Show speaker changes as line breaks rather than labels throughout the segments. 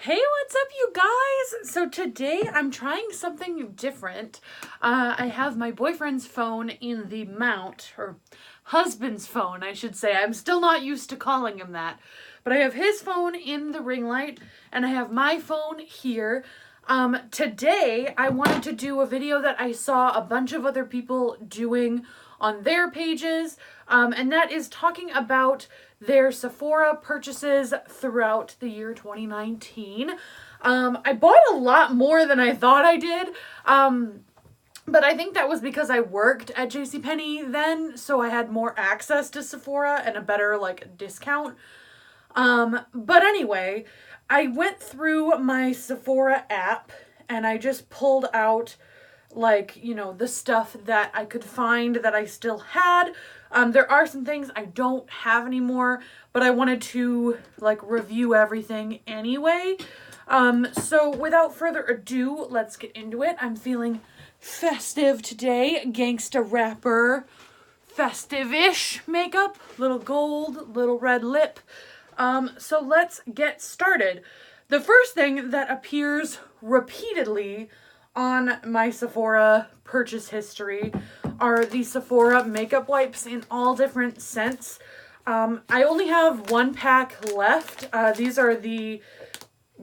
Hey, what's up, you guys? So today I'm trying something different. I have my boyfriend's phone in the mount, or husband's phone, I should say. I'm still not used to calling him that. But I have his phone in the ring light, and I have my phone here. Today I wanted to do a video that I saw a bunch of other people doing on their pages, and that is talking about their Sephora purchases throughout the year 2019. I bought a lot more than I thought I did, but I think that was because I worked at JCPenney then, so I had more access to Sephora and a better, discount. But anyway, I went through my Sephora app and I just pulled out the stuff that I could find that I still had. There are some things I don't have anymore, but I wanted to review everything anyway. So without further ado, let's get into it. I'm feeling festive today. Gangsta rapper, festive-ish makeup. Little gold, little red lip. So let's get started. The first thing that appears repeatedly on my Sephora purchase history are the Sephora makeup wipes in all different scents. I only have one pack left. These are the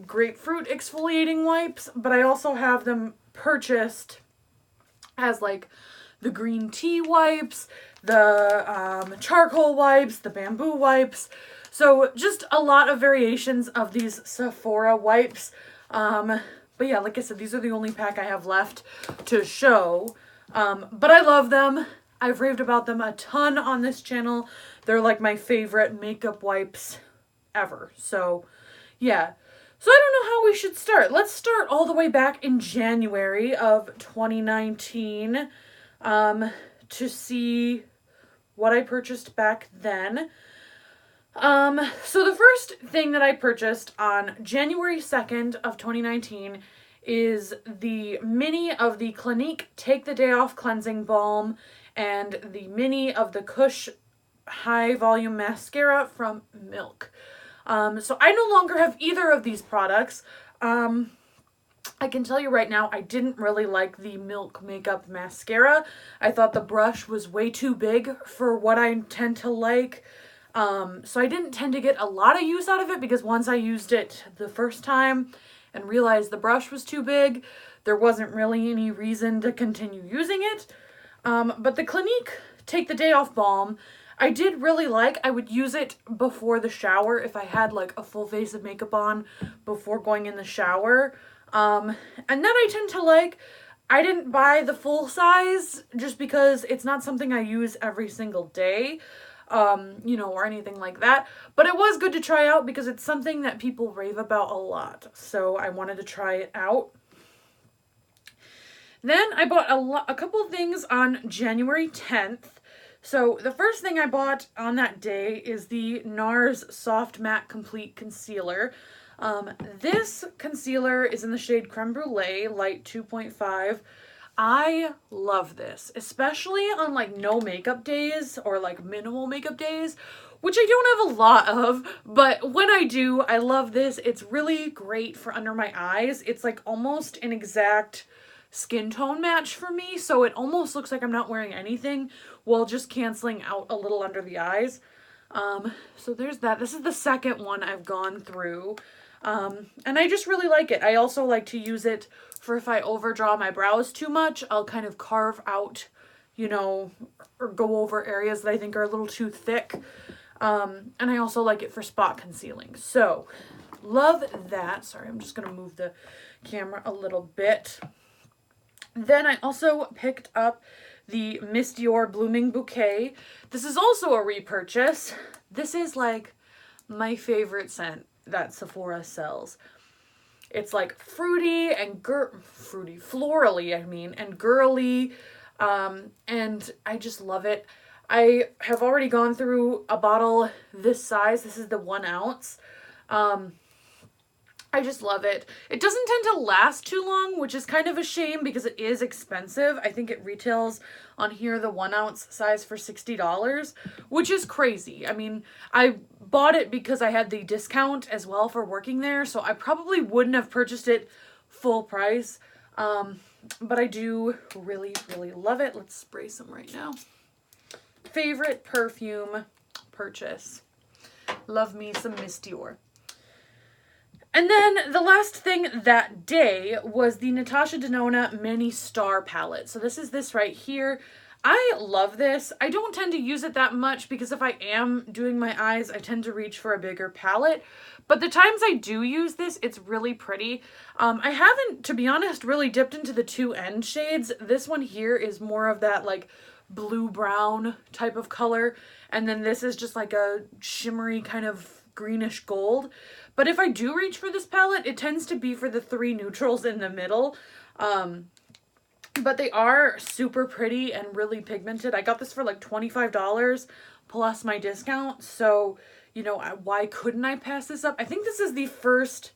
grapefruit exfoliating wipes, but I also have them purchased as the green tea wipes, the charcoal wipes, the bamboo wipes. So just a lot of variations of these Sephora wipes. But yeah, like I said, these are the only pack I have left to show. But I love them. I've raved about them a ton on this channel. They're my favorite makeup wipes ever. So yeah. So I don't know how we should start. Let's start all the way back in January of 2019 to see what I purchased back then. So the first thing that I purchased on January 2nd of 2019 is the mini of the Clinique Take the Day Off Cleansing Balm and the mini of the Kush High Volume Mascara from Milk. So I no longer have either of these products. I can tell you right now, I didn't really like the Milk Makeup Mascara. I thought the brush was way too big for what I tend to like. So I didn't tend to get a lot of use out of it because once I used it the first time and realized the brush was too big, there wasn't really any reason to continue using it. But the Clinique Take the Day Off Balm, I did really like. I would use it before the shower if I had a full face of makeup on before going in the shower. And that I tend to like. I didn't buy the full size just because it's not something I use every single day. Or anything like that. But it was good to try out because it's something that people rave about a lot. So I wanted to try it out. Then I bought a couple of things on January 10th. So the first thing I bought on that day is the Nars Soft Matte Complete Concealer. This concealer is in the shade Creme Brulee, Light 2.5. I love this, especially on no makeup days or minimal makeup days, which I don't have a lot of, but when I do, I love this. It's really great for under my eyes. It's almost an exact skin tone match for me, so it almost looks like I'm not wearing anything while just canceling out a little under the eyes. So there's that. This is the second one I've gone through. And I just really like it. I also like to use it for if I overdraw my brows too much, I'll kind of carve out, or go over areas that I think are a little too thick. And I also like it for spot concealing. So, love that. Sorry, I'm just going to move the camera a little bit. Then I also picked up the Miss Dior Blooming Bouquet. This is also a repurchase. This is my favorite scent that Sephora sells. It's fruity and florally, and girly, and I just love it. I have already gone through a bottle this size. This is the 1 ounce. I just love it. It doesn't tend to last too long, which is kind of a shame because it is expensive. I think it retails on here, the 1 ounce size, for $60, which is crazy. I mean, I bought it because I had the discount as well for working there, so I probably wouldn't have purchased it full price. But I do really, really love it. Let's spray some right now. Favorite perfume purchase. Love me some Miss Dior. And then the last thing that day was the Natasha De Nona Mini Star palette. So this is this right here. I love this. I don't tend to use it that much because if I am doing my eyes, I tend to reach for a bigger palette. But the times I do use this, it's really pretty. I haven't, to be honest, really dipped into the two end shades. This one here is more of that like blue-brown type of color. And then this is just like a shimmery kind of greenish gold. But if I do reach for this palette, it tends to be for the 3 neutrals in the middle. But they are super pretty and really pigmented. I got this for like $25 plus my discount. So, you know, why couldn't I pass this up? I think this is the first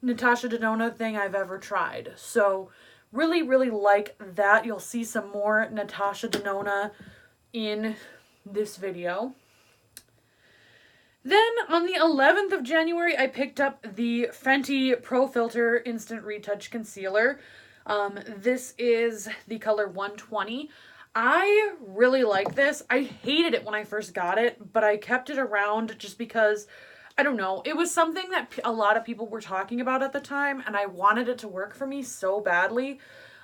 Natasha De Nona thing I've ever tried. So really, really like that. You'll see some more Natasha De Nona in this video. Then on the 11th of January, I picked up the Fenty Pro Filtr Instant Retouch Concealer. This is the color 120. I really like this. I hated it when I first got it, but I kept it around just because, I don't know, it was something that a lot of people were talking about at the time, and I wanted it to work for me so badly.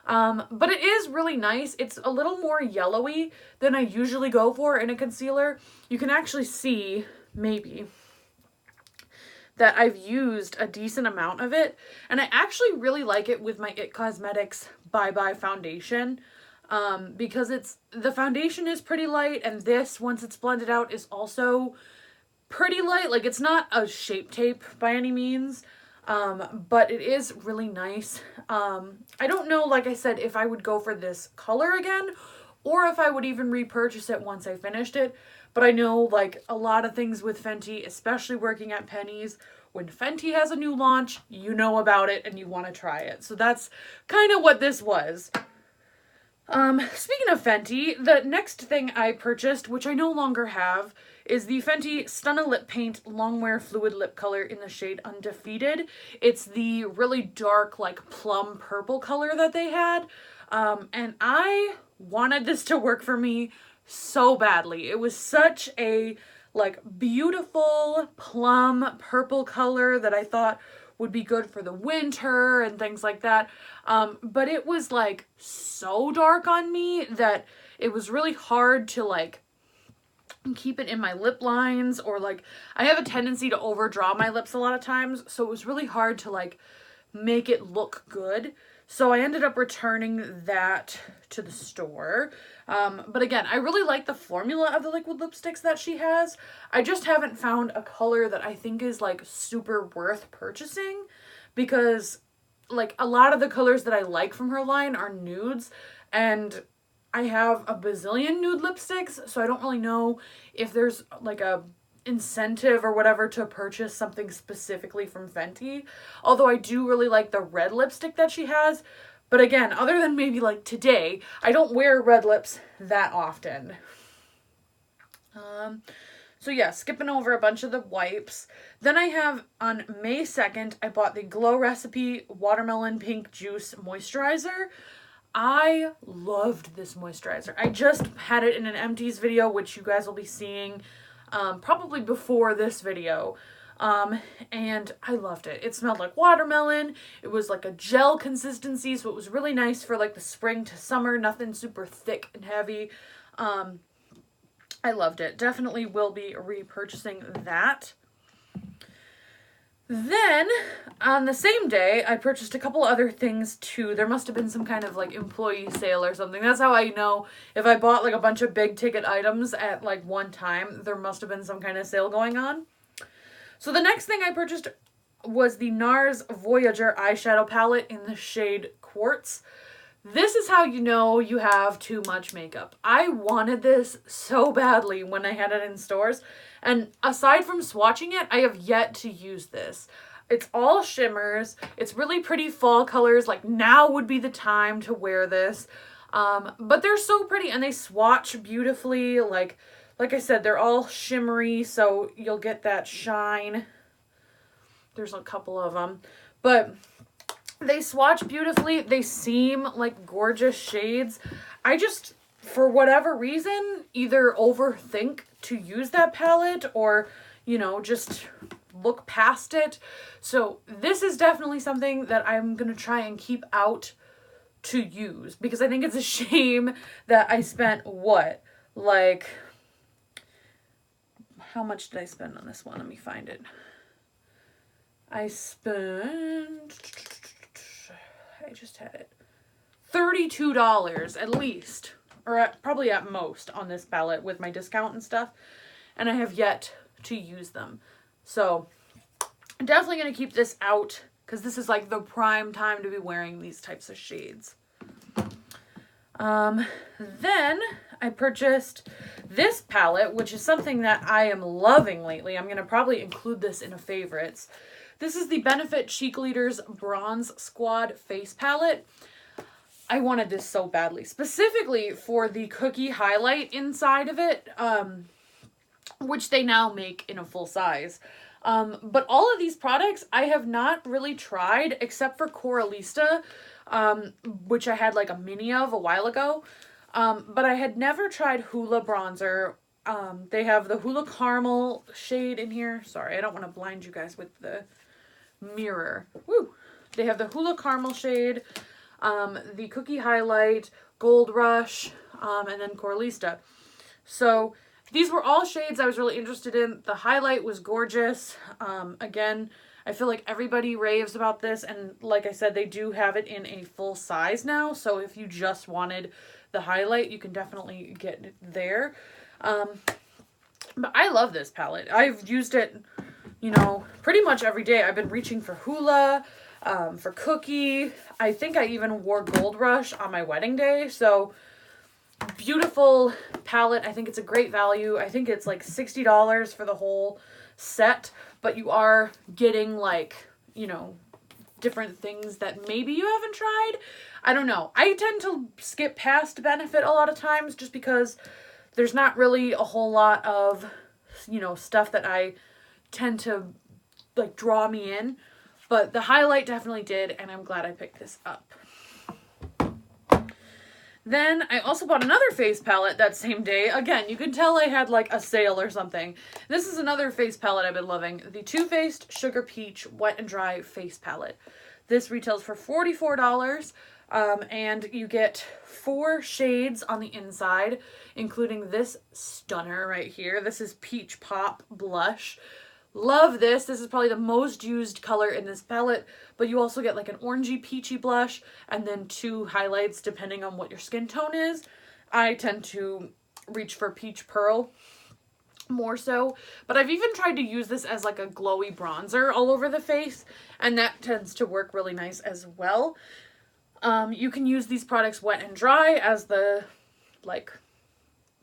But it is really nice. It's a little more yellowy than I usually go for in a concealer. You can actually see, maybe, that I've used a decent amount of it, and I actually really like it with my IT Cosmetics Bye Bye foundation, because the foundation is pretty light, and this, once it's blended out, is also pretty light. Like, it's not a Shape Tape by any means, but it is really nice. I don't know, like I said, if I would go for this color again, or if I would even repurchase it once I finished it. But I know, like, a lot of things with Fenty, especially working at Penny's, when Fenty has a new launch, you know about it and you want to try it. So that's kind of what this was. Speaking of Fenty, the next thing I purchased, which I no longer have, is the Fenty Stunna Lip Paint Longwear Fluid Lip Color in the shade Undefeated. It's the really dark, like, plum purple color that they had. And I wanted this to work for me so badly. It was such a like beautiful plum purple color that I thought would be good for the winter and things like that. But it was like so dark on me that it was really hard to like keep it in my lip lines, or like I have a tendency to overdraw my lips a lot of times, so it was really hard to like make it look good. So I ended up returning that to the store. But again, I really like the formula of the liquid lipsticks that she has. I just haven't found a color that I think is like super worth purchasing, because like a lot of the colors that I like from her line are nudes, and I have a bazillion nude lipsticks, so I don't really know if there's like a incentive or whatever to purchase something specifically from Fenty. Although I do really like the red lipstick that she has. But again, other than maybe like today, I don't wear red lips that often. So yeah, skipping over a bunch of the wipes. Then I have, on May 2nd, I bought the Glow Recipe Watermelon Pink Juice Moisturizer. I loved this moisturizer. I just had it in an empties video, which you guys will be seeing probably before this video. And I loved it. It smelled like watermelon. It was like a gel consistency, so it was really nice for like the spring to summer. Nothing super thick and heavy. I loved it. Definitely will be repurchasing that. Then, on the same day, I purchased a couple other things too. There must have been some kind of like employee sale or something. That's how I know if I bought like a bunch of big ticket items at like one time, there must have been some kind of sale going on. So the next thing I purchased was the Nars Voyageur eyeshadow palette in the shade Quartz. This is how you know you have too much makeup. I wanted this so badly when I had it in stores. And aside from swatching it, I have yet to use this. It's all shimmers. It's really pretty fall colors. Like now would be the time to wear this. But they're so pretty and they swatch beautifully. Like I said, they're all shimmery, so you'll get that shine. There's a couple of them, but they swatch beautifully. They seem like gorgeous shades. I just, for whatever reason, either overthink to use that palette or, you know, just look past it. So this is definitely something that I'm going to try and keep out to use, because I think it's a shame that I spent what, like, how much did I spend on this one? Let me find it. I just had it. $32 at least, or probably at most on this palette with my discount and stuff. And I have yet to use them. So I'm definitely going to keep this out because this is like the prime time to be wearing these types of shades. Then I purchased this palette, which is something that I am loving lately. I'm going to probably include this in a favorites. This is the Benefit Cheekleaders Bronze Squad face palette. I wanted this so badly, specifically for the cookie highlight inside of it, which they now make in a full size. But all of these products I have not really tried except for Coralista, which I had like a mini of a while ago. But I had never tried Hoola bronzer. They have the Hoola Caramel shade in here. Sorry, I don't want to blind you guys with the mirror. Woo! They have the Hoola Caramel shade, the Cookie Highlight, Gold Rush, and then Coralista. So these were all shades I was really interested in. The highlight was gorgeous. Again, I feel like everybody raves about this, and like I said, they do have it in a full size now, so if you just wanted the highlight, you can definitely get it there. But I love this palette. I've used it, you know, pretty much every day. I've been reaching for Hoola, for Cookie. I think I even wore Gold Rush on my wedding day, so beautiful palette. I think it's a great value. I think it's like $60 for the whole set, but you are getting like, you know, different things that maybe you haven't tried. I don't know. I tend to skip past Benefit a lot of times just because there's not really a whole lot of, you know, stuff that I tend to like draw me in, but the highlight definitely did, and I'm glad I picked this up. Then I also bought another face palette that same day. Again, you can tell I had like a sale or something. This is another face palette I've been loving. The Too Faced Sugar Peach Wet and Dry Face Palette. This retails for $44, and you get 4 shades on the inside, including this stunner right here. This is Peach Pop Blush. Love this. This is probably the most used color in this palette, but you also get like an orangey peachy blush and then 2 highlights depending on what your skin tone is. I tend to reach for Peach Pearl more so, but I've even tried to use this as like a glowy bronzer all over the face, and that tends to work really nice as well. You can use these products wet and dry as the like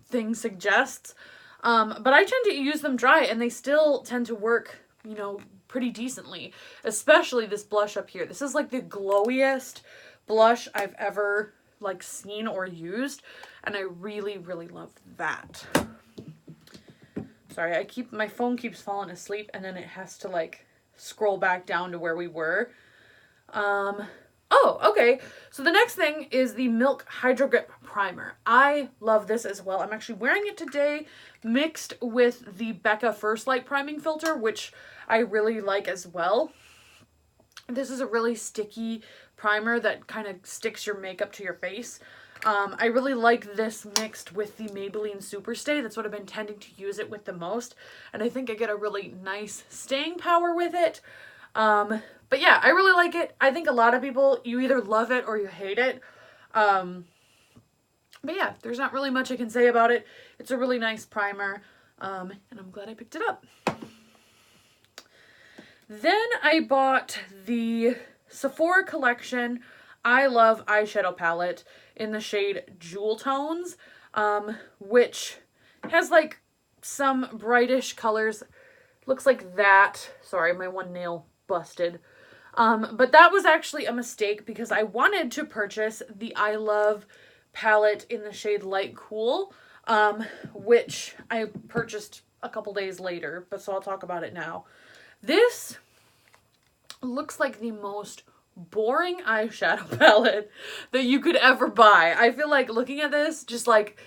thing suggests. But I tend to use them dry and they still tend to work, you know, pretty decently, especially this blush up here. This is like the glowiest blush I've ever like seen or used, and I really, really love that. Sorry, my phone keeps falling asleep and then it has to like scroll back down to where we were. Oh, okay. So the next thing is the Milk Hydro Grip Primer. I love this as well. I'm actually wearing it today mixed with the Becca First Light Priming Filter, which I really like as well. This is a really sticky primer that kind of sticks your makeup to your face. I really like this mixed with the Maybelline Superstay. That's what I've been tending to use it with the most. And I think I get a really nice staying power with it. But yeah, I really like it. I think a lot of people, you either love it or you hate it. But yeah, there's not really much I can say about it. It's a really nice primer, and I'm glad I picked it up. Then I bought the Sephora collection I Love eyeshadow palette in the shade Jewel Tones, which has like some brightish colors. Looks like that. Sorry, my one nail busted. But that was actually a mistake because I wanted to purchase the I Love palette in the shade Light Cool, which I purchased a couple days later, but so I'll talk about it now. This looks like the most boring eyeshadow palette that you could ever buy. I feel like looking at this, just like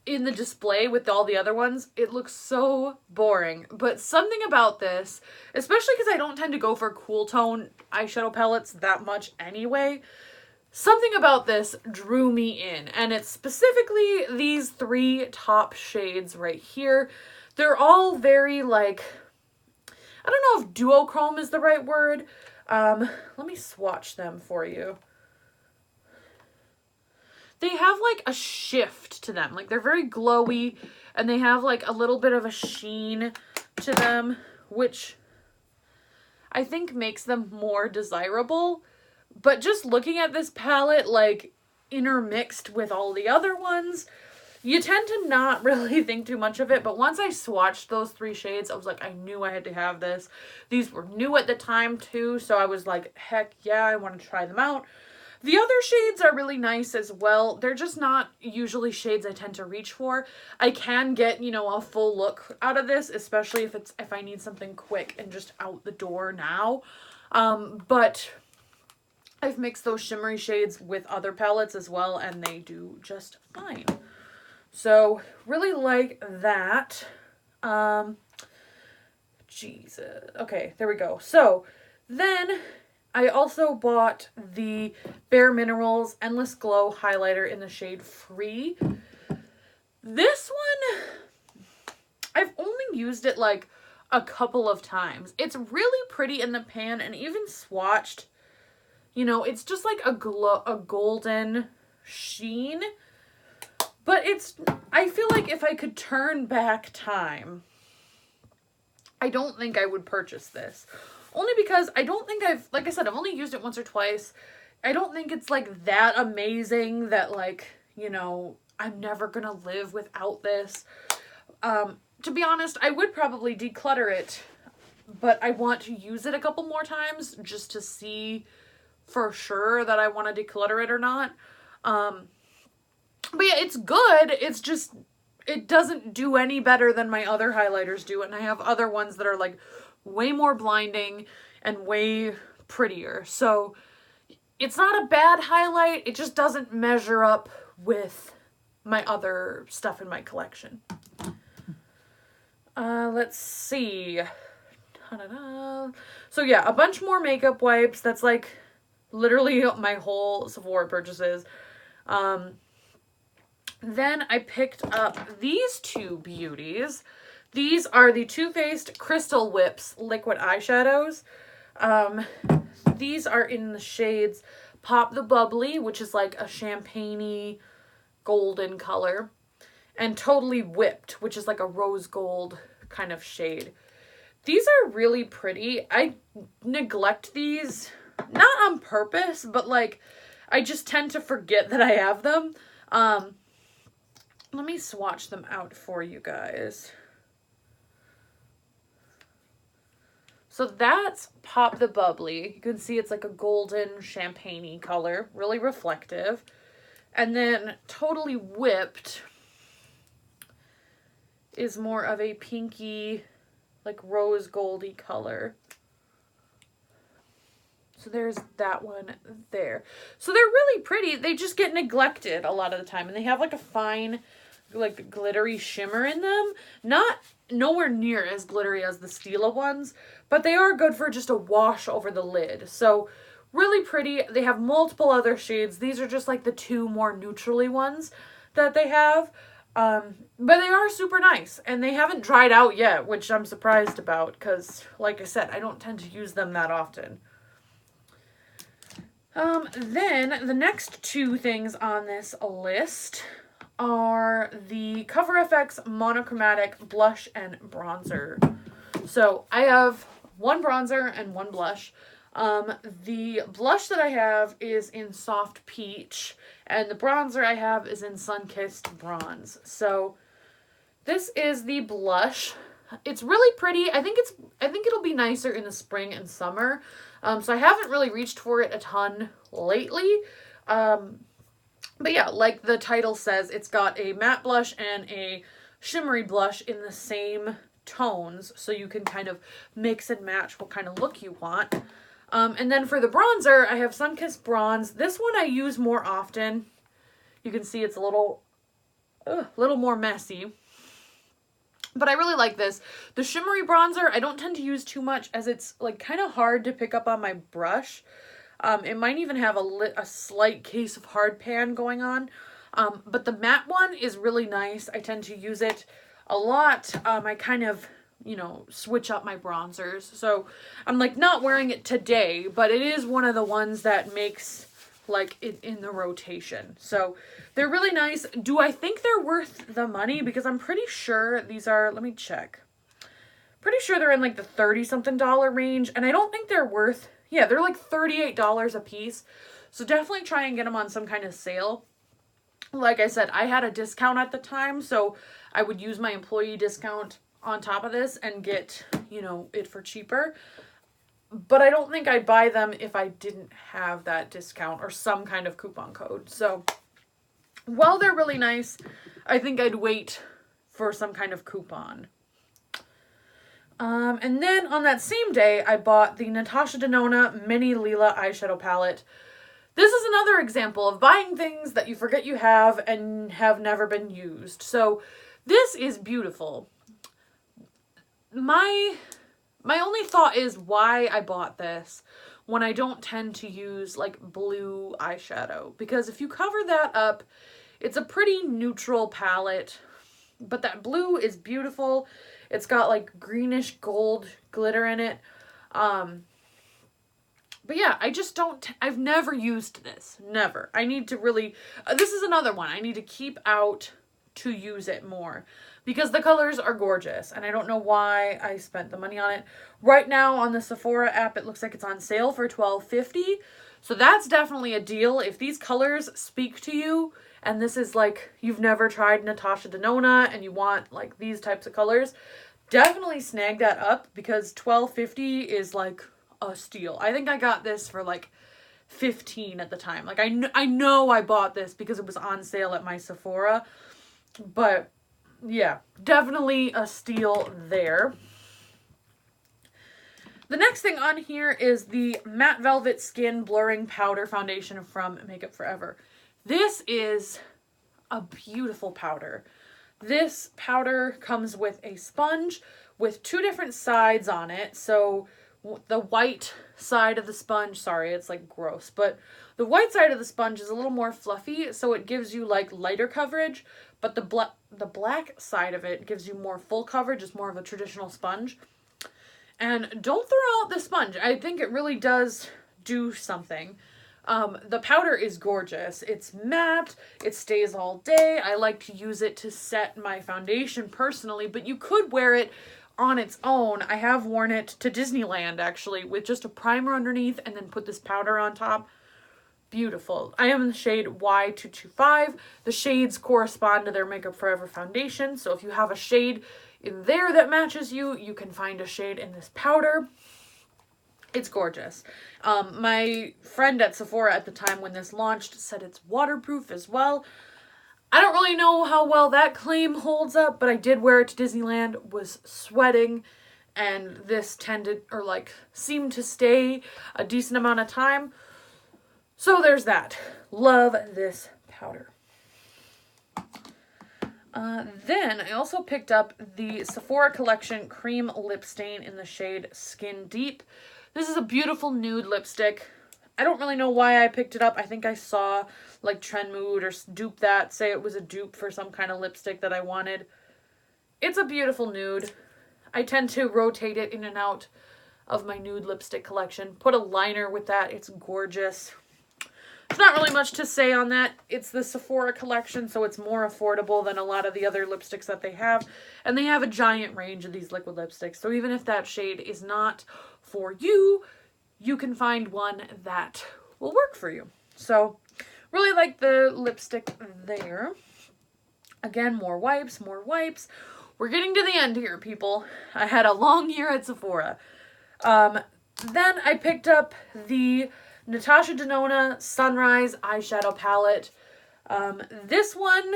in the display with all the other ones, it looks so boring. But something about this, especially because I don't tend to go for cool tone eyeshadow palettes that much anyway, something about this drew me in. And it's specifically these 3 top shades right here. They're all very like, I don't know if duochrome is the right word. Let me swatch them for you. They have like a shift to them. Like they're very glowy and they have like a little bit of a sheen to them, which I think makes them more desirable. But just looking at this palette, like intermixed with all the other ones, you tend to not really think too much of it. But once I swatched those 3 shades, I was like, I knew I had to have this. These were new at the time too, so I was like, heck yeah, I want to try them out. The other shades are really nice as well. They're just not usually shades I tend to reach for. I can get, you know, a full look out of this, especially if I need something quick and just out the door now. But I've mixed those shimmery shades with other palettes as well, and they do just fine. So really like that. Jesus. Okay, there we go. So then I also bought the Bare Minerals Endless Glow highlighter in the shade Free. This one, I've only used it like a couple of times. It's really pretty in the pan, and even swatched, you know, it's just like a golden sheen. But I feel like if I could turn back time, I don't think I would purchase this. Only because I don't think like I said, I've only used it once or twice. I don't think it's like that amazing that like, you know, I'm never gonna live without this. To be honest, I would probably declutter it, but I want to use it a couple more times just to see for sure that I want to declutter it or not. But yeah, it's good. It's just, it doesn't do any better than my other highlighters do. And I have other ones that are like way more blinding and way prettier. So it's not a bad highlight. It just doesn't measure up with my other stuff in my collection. Let's see. Ta-da-da. So yeah, a bunch more makeup wipes. That's like literally my whole Sephora purchases. Then I picked up these 2 beauties. These are the Too Faced Crystal Whips liquid eyeshadows. These are in the shades Pop the Bubbly, which is like a champagne-y golden color, and Totally Whipped, which is like a rose gold kind of shade. These are really pretty. I neglect these, not on purpose, but like I just tend to forget that I have them. Let me swatch them out for you guys. So that's Pop the Bubbly. You can see it's like a golden champagne-y color, really reflective. And then Totally Whipped is more of a pinky, like rose goldy color. So there's that one there. So they're really pretty. They just get neglected a lot of the time. And they have like a fine, like glittery shimmer in them. Nowhere near as glittery as the Stila ones, but they are good for just a wash over the lid. So really pretty. They have multiple other shades. These are just like the 2 more neutrally ones that they have. But they are super nice, and they haven't dried out yet, which I'm surprised about because, like I said, I don't tend to use them that often. Then the next 2 things on this list are the Cover FX Monochromatic Blush and Bronzer. So I have 1 bronzer and 1 blush. The blush that I have is in Soft Peach, and the bronzer I have is in Sun-Kissed Bronze. So this is the blush. It's really pretty. I think it'll be nicer in the spring and summer. So I haven't really reached for it a ton lately. But yeah, like the title says, it's got a matte blush and a shimmery blush in the same tones, so you can kind of mix and match what kind of look you want. And then for the bronzer, I have Sunkissed Bronze. This one I use more often. You can see it's a little more messy. But I really like this. The shimmery bronzer, I don't tend to use too much as it's like kind of hard to pick up on my brush. It might even have a slight case of hard pan going on. But the matte one is really nice. I tend to use it a lot. I kind of, you know, switch up my bronzers. So I'm like not wearing it today, but it is one of the ones that makes like it in the rotation. So they're really nice. Do I think they're worth the money? Because I'm pretty sure these are, let me check. Pretty sure they're in like the $30-something range. And I don't think they're worth, yeah, they're like $38 a piece. So definitely try and get them on some kind of sale. Like I said, I had a discount at the time, so I would use my employee discount on top of this and get, you know, it for cheaper. But I don't think I'd buy them if I didn't have that discount or some kind of coupon code. So while they're really nice, I think I'd wait for some kind of coupon. And then on that same day, I bought the Natasha De Nona Mini Lila eyeshadow palette. This is another example of buying things that you forget you have and have never been used. So this is beautiful. My only thought is why I bought this when I don't tend to use like blue eyeshadow. Because if you cover that up, it's a pretty neutral palette. But that blue is beautiful. It's got like greenish gold glitter in it. But yeah, I just don't, I've never used this. Never. I need to really, this is another one. I need to keep out to use it more. Because the colors are gorgeous. And I don't know why I spent the money on it. Right now on the Sephora app, it looks like it's on sale for $12.50. So that's definitely a deal. If these colors speak to you, and this is like, you've never tried Natasha De Nona, and you want like these types of colors, definitely snag that up. Because $12.50 is like a steal. I think I got this for like $15 at the time. Like I know I bought this because it was on sale at my Sephora. But yeah, definitely a steal there. The next thing on here is the Matte Velvet Skin Blurring Powder Foundation from Makeup Forever. This is a beautiful powder. This powder comes with a sponge with two different sides on it. So the white side of the sponge, sorry, it's like gross, but the white side of the sponge is a little more fluffy, so it gives you like lighter coverage, but the black side of it gives you more full coverage. It's more of a traditional sponge. And don't throw out the sponge. I think it really does do something. The powder is gorgeous. It's matte. It stays all day. I like to use it to set my foundation personally, but you could wear it on its own. I have worn it to Disneyland actually with just a primer underneath and then put this powder on top. Beautiful. I am in the shade Y225. The shades correspond to their Makeup Forever foundation. So if you have a shade in there that matches you, you can find a shade in this powder. It's gorgeous. My friend at Sephora at the time when this launched said it's waterproof as well. I don't really know how well that claim holds up, but I did wear it to Disneyland, was sweating, and this seemed to stay a decent amount of time. So there's that. Love this powder. Then I also picked up the Sephora Collection Cream Lip Stain in the shade Skin Deep. This is a beautiful nude lipstick. I don't really know why I picked it up. I think I saw like Trend Mood or Dupe That say it was a dupe for some kind of lipstick that I wanted. It's a beautiful nude. I tend to rotate it in and out of my nude lipstick collection. Put a liner with that. It's gorgeous. There's not really much to say on that. It's the Sephora collection, so it's more affordable than a lot of the other lipsticks that they have. And they have a giant range of these liquid lipsticks. So even if that shade is not for you, you can find one that will work for you. So really like the lipstick there. Again, more wipes, more wipes. we're getting to the end here, people. I had a long year at Sephora. Then I picked up the Natasha De Nona Sunrise eyeshadow palette. This one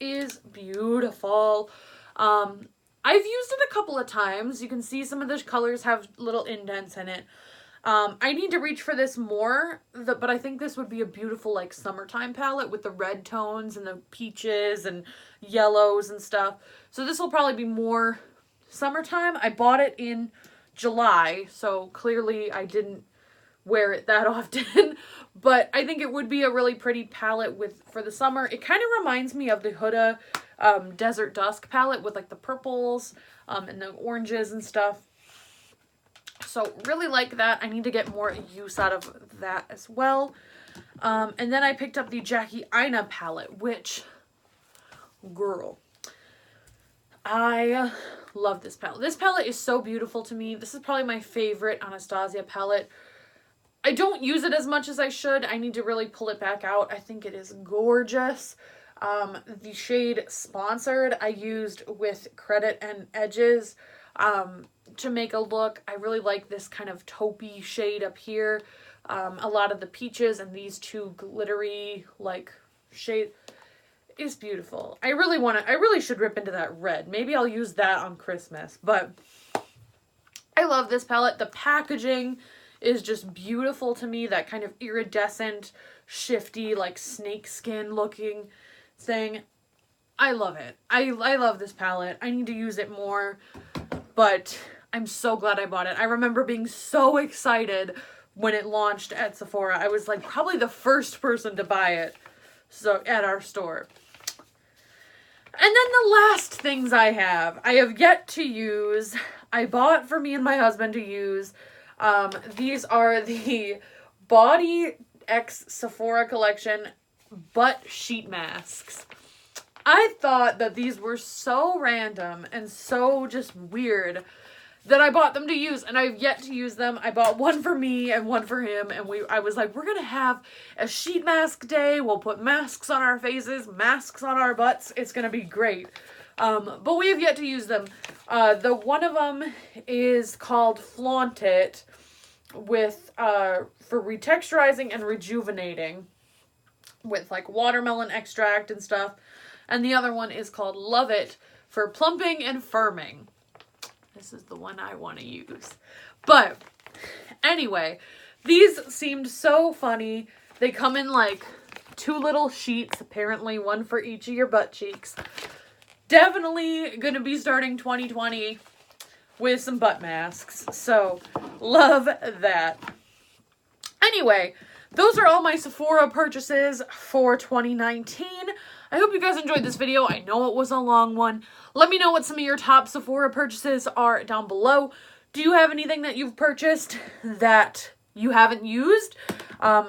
is beautiful. I've used it a couple of times. You can see some of the colors have little indents in it. I need to reach for this more, but I think this would be a beautiful like summertime palette with the red tones and the peaches and yellows and stuff. So this will probably be more summertime. I bought it in July, so clearly I didn't wear it that often, but I think it would be a really pretty palette for the summer. It kind of reminds me of the Huda Desert Dusk palette with like the purples and the oranges and stuff. So really like that. I need to get more use out of that as well. And then I picked up the Jackie Aina palette, which, girl, I love this palette. This palette is so beautiful to me. This is probably my favorite Anastasia palette. I don't use it as much as I should. I need to really pull it back out. I think it is gorgeous. The shade Sponsored I used with Credit and Edges to make a look. I really like this kind of taupey shade up here. A lot of the peaches and these two glittery like shade is beautiful. I really should rip into that red. Maybe I'll use that on Christmas, but I love this palette. The packaging is just beautiful to me. That kind of iridescent, shifty, like snakeskin looking thing. I love it. I love this palette. I need to use it more, but I'm so glad I bought it. I remember being so excited when it launched at Sephora. I was like probably the first person to buy it at our store. And then the last things I have yet to use. I bought for me and my husband to use. These are the Body X Sephora collection butt sheet masks. I thought that these were so random and so just weird that I bought them to use, and I've yet to use them. I bought one for me and one for him, and I was like, we're gonna have a sheet mask day. We'll put masks on our faces, masks on our butts. It's gonna be great. But we have yet to use them. The one of them is called Flaunt It with for retexturizing and rejuvenating with like watermelon extract and stuff. And the other one is called Love It for plumping and firming. This is the one I want to use. But anyway, these seemed so funny. They come in like 2 little sheets, apparently one for each of your butt cheeks. Definitely going to be starting 2020 with some butt masks. So love that. Anyway, those are all my Sephora purchases for 2019. I hope you guys enjoyed this video. I know it was a long one. Let me know what some of your top Sephora purchases are down below. Do you have anything that you've purchased that you haven't used?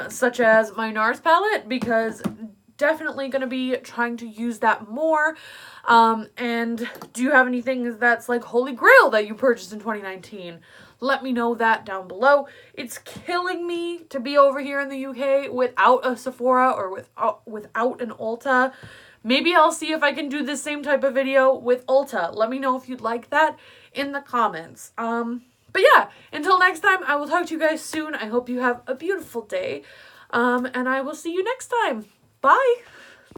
Such as my Nars palette, because definitely going to be trying to use that more. And do you have anything that's like Holy Grail that you purchased in 2019? Let me know that down below. It's killing me to be over here in the UK without a Sephora or without an Ulta. Maybe I'll see if I can do the same type of video with Ulta. Let me know if you'd like that in the comments. But yeah, until next time, I will talk to you guys soon. I hope you have a beautiful day. And I will see you next time. Bye!